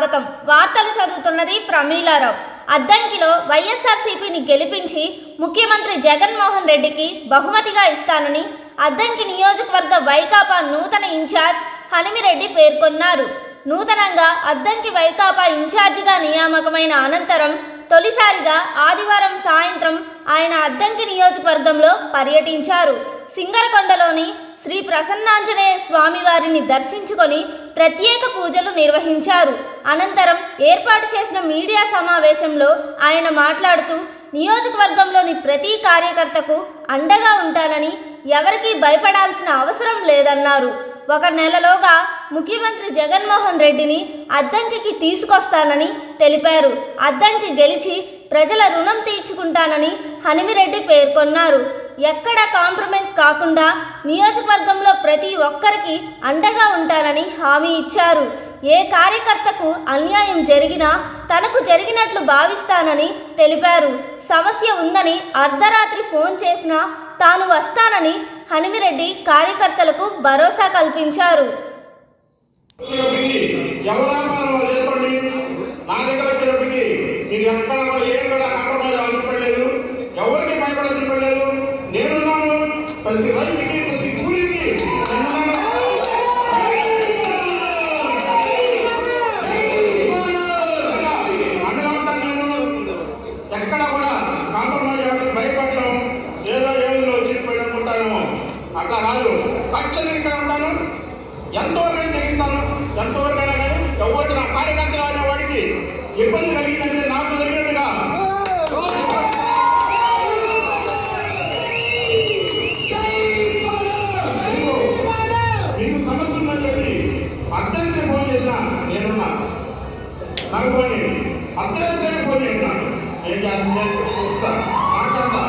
స్వాగతం. వార్తలు చదువుతున్నది ప్రమీలారావు. అద్దంకిలో వైఎస్ఆర్సీపీని గెలిపించి ముఖ్యమంత్రి జగన్మోహన్ రెడ్డికి బహుమతిగా ఇస్తానని అద్దంకి నియోజకవర్గ వైకాపా నూతన ఇన్ఛార్జ్ హనిమిరెడ్డి పేర్కొన్నారు. నూతనంగా అద్దంకి వైకాపా ఇన్ఛార్జిగా నియామకమైన అనంతరం తొలిసారిగా ఆదివారం సాయంత్రం ఆయన అద్దంకి నియోజకవర్గంలో పర్యటించారు. సింగరకొండలోని శ్రీ ప్రసన్నాంజనేయ స్వామి వారిని దర్శించుకొని ప్రత్యేక పూజలు నిర్వహించారు. అనంతరం ఏర్పాటు చేసిన మీడియా సమావేశంలో ఆయన మాట్లాడుతూ నియోజకవర్గంలోని ప్రతి కార్యకర్తకు అండగా ఉంటానని, ఎవరికీ భయపడాల్సిన అవసరం లేదన్నారు. ఒక నెలలోగా ముఖ్యమంత్రి జగన్మోహన్ రెడ్డిని అద్దంకికి తీసుకొస్తానని తెలిపారు. అద్దంకి గెలిచి ప్రజల రుణం తీర్చుకుంటానని హనిమిరెడ్డి పేర్కొన్నారు. ఎక్కడ కాంప్రమైజ్ కాకుండా నియోజకవర్గంలో ప్రతి ఒక్కరికి అండగా ఉంటానని హామీ ఇచ్చారు. ఏ కార్యకర్తకు అన్యాయం జరిగినా తనకు జరిగినట్లు భావిస్తానని తెలిపారు. సమస్య ఉందని అర్ధరాత్రి ఫోన్ చేసినా తాను వస్తానని హనిమిరెడ్డి కార్యకర్తలకు భరోసా కల్పించారు. ప్రతి రైతుకి ప్రతి కూలికి ఎక్కడ కూడా కాంప్రమైజ్ భయపడటం ఏదో ఏడులో వచ్చిపోయినట్టుకుంటానేమో అట్లా కాదు. ఖచ్చితంగా ఇక్కడ ఉంటాను, ఎంతవరకు తెగిస్తాను, ఎంతవరకైనా కానీ ఎవరికి నా కార్యకర్తలు అనే వాడికి ఇబ్బంది కలిగిందంటే నాకు జరిగినట్టుగా మీకు సమస్య ఉందని చెప్పి అర్ధరాత్రి ఫోన్ చేసినా నేనున్నా, నాకు ఫోన్ చేయండి, అర్ధరాత్రి ఫోన్ చేయండి, నాకు ఏం చేస్తా మాట్లాడతా